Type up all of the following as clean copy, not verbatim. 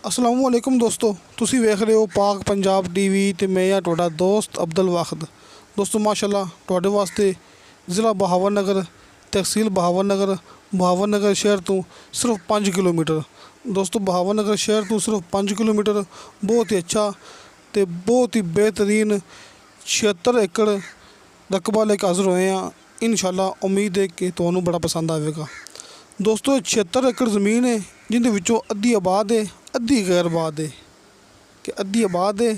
अस्सलाम वालेकुम दोस्तों, तुसी वेख रहे हो पाक पंजाब टीवी ते मैं आ तुहाडा दोस्त अब्दुल वाहिद। दोस्तों माशाल्लाह तुहाडे वास्ते ज़िला बहावर नगर, तहसील बहावर नगर शहर तो सिर्फ 5 किलोमीटर। दोस्तों बहावर नगर शहर तो सिर्फ 5 किलोमीटर बहुत ही अच्छा तो बहुत ही बेहतरीन 76 एकड़ रकबा लेके हाज़र होए हैं। इंशाल्लाह उम्मीद है कि तुहानू बड़ा पसंद आएगा। दोस्तों 76 एकड़ ज़मीन है जिंदे विचों अद्धी आबाद है, अद्धी गैर आबाद है। कि अद्धी आबाद है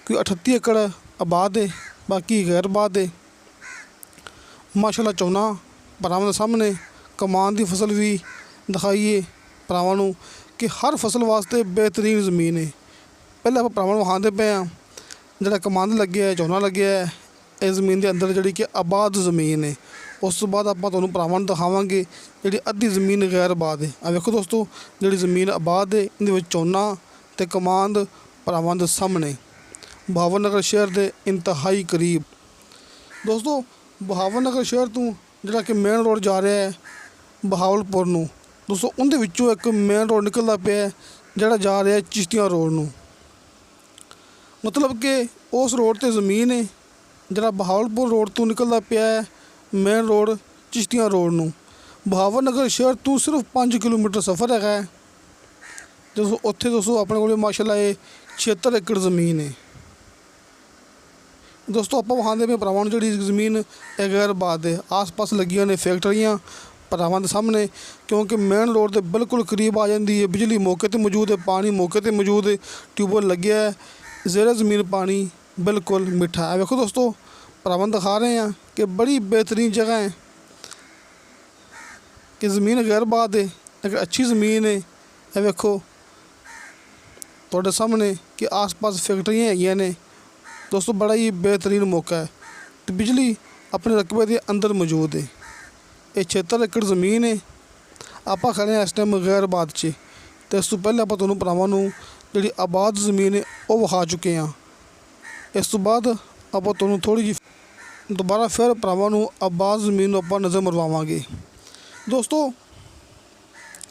कोई 38 एकड़ आबाद है, बाकी गैर आबाद है। माशाल्लाह चौना भरावां दे सामने कमान की फसल भी दिखाई है भरावां नू कि हर फसल वास्ते बेहतरीन ज़मीन है। पहले आप भरावां नू विखांदे पे हाँ जिहड़ा कमान लग्या है, झोना लग्या है, इस ज़मीन के अंदर जिहड़ी कि आबाद ज़मीन है। उस तो बाद आपां तुहानू भरावां नू दिखावांगे जिहड़ी अद्धी ज़मीन गैर आबाद है। आ वेखो दोस्तों जिहड़ी ज़मीन आबाद है इहदे विच झोना ते कमांद भरावां दे सामने बहावर नगर शहर के इंतहाई करीब। दोस्तों बहावर नगर शहर तो जिहड़ा कि मेन रोड जा रहा है बहावलपुर नू, दोस्तों उहदे विचों एक मेन रोड निकलदा पिया है जिहड़ा जा रहा है चिश्तियां रोड नू। मतलब कि उस रोड ते ज़मीन है जिहड़ा बहावलपुर रोड तो निकलदा पिया है मेन रोड चिश्तियां रोड नू। बहावर नगर शहर तो सिर्फ 5 किलोमीटर सफ़र है। दोस्तों उत्थे दोस्तों अपने को माशाल्लाह ये 76 एकड़ ज़मीन है। दोस्तों आप विखांदे पे भरावां नू जिहड़ी ज़मीन गैर आबाद है, आस पास लगियां ने फैक्ट्रियां भरावां दे सामने, क्योंकि मेन रोड के बिल्कुल करीब आ जाती है। बिजली मौके पर मौजूद है, पानी मौके पर मौजूद है, ट्यूबवैल लग्या है, ज़ेरे ज़मीन पानी बिल्कुल मिठा है। देखो दोस्तों भरावां दिखा रहे हैं कि बड़ी बेहतरीन जगह है कि ज़मीन गैर आबाद है लेकिन अच्छी ज़मीन है। ये वेखो तुहाडे सामने कि आस पास फैक्ट्रियां हैगियां ने। दोस्तों बड़ा ही बेहतरीन मौका है तो बिजली अपने रकबे के अंदर मौजूद है। ये 76 एकड़ ज़मीन है। आप खड़े हैं इस टाइम गैर आबाद च, तो इस तो पहले आप तुहानू भरावां नू जिहड़ी आबाद ज़मीन है वो विखा चुके हैं। इस तो बाद आप तुहानू थोड़ी जी दोबारा फिर भरावां नू आबाद ज़मीन आप नज़र मरवावांगे। दोस्तों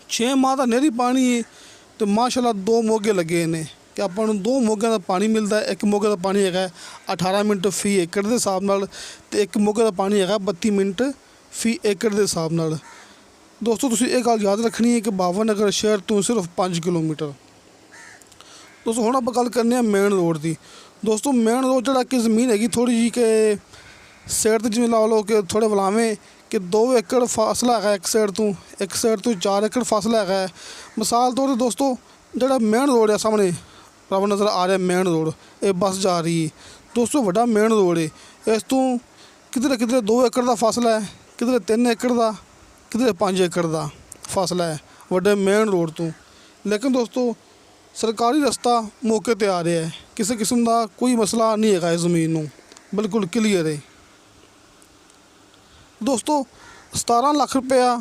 6 माह का नहरी पानी है तो माशाल्लाह 2 मोगे लगे ने कि आपां नू 2 मोगे का पानी मिलता है। एक मोगे का पानी है 18 मिनट फी एकड़ के हिसाब नाल ते एक मोगे का पानी है 32 मिनट फी एकड़ के हिसाब नाल। दोस्तों तुसीं ये गल याद रखनी है कि बहावर नगर शहर तो सिर्फ 5 किलोमीटर। दोस्तों हुण आपां गल करने मेन रोड की। दोस्तों मेन रोड जिहड़ा कि ज़मीन हैगी थोड़ी जी कि साइड तो जिवें ला लो कि थोड़े वलावें कि 2 एकड़ फासला है एक साइड तो 4 एकड़ फासला है। मिसाल तौर पर दोस्तों जिहड़ा मेन रोड है सामने भरावां नज़र आ रहा है मेन रोड, ये बस जा रही है। दोस्तों वड्डा मेन रोड है। इस तो किधरे 2 एकड़ का फासला है, किधरे 3 एकड़ का, किधरे 5 एकड़ का फासला है वड्डे मेन रोड तो। लेकिन दोस्तों सरकारी रस्ता मौके पर आ रहा है, किसी किस्म का कोई मसला नहीं है इस ज़मीन नू, बिल्कुल क्लीयर है। दोस्तों 17 लाख रुपया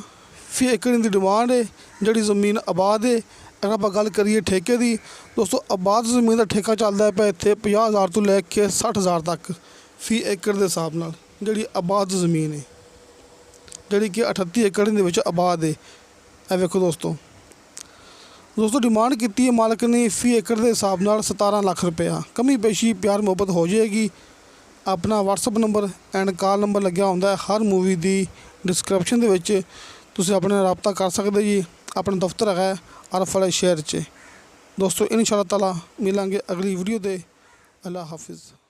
फी एकड़ की डिमांड है जिहड़ी ज़मीन आबाद है। अगर आप गल करिए ठेके की, दोस्तों आबाद ज़मीन का ठेका चलता पे इत्थे 50,000 तो लैके 60,000 तक फी एकड़ के हिसाब नाल जिहड़ी आबाद ज़मीन है, जिहड़ी कि 38 एकड़ दे विच आबाद है। ये वेखो दोस्तों डिमांड की है मालक ने फी एकड़ के हिसाब नाल 17 लाख रुपया। कमी पेशी प्यार मुहब्बत हो जाएगी। अपना WhatsApp number and call number लग्या होंदा है हर मूवी की डिस्क्रिप्शन दे विच, तुसीं अपने रबता कर सकते जी। अपना दफ्तर है अरफ वाले शहर च। दोस्तों इंशाअल्लाह ताला मिलांगे अगली वीडियो दे। अल्लाह हाफिज़।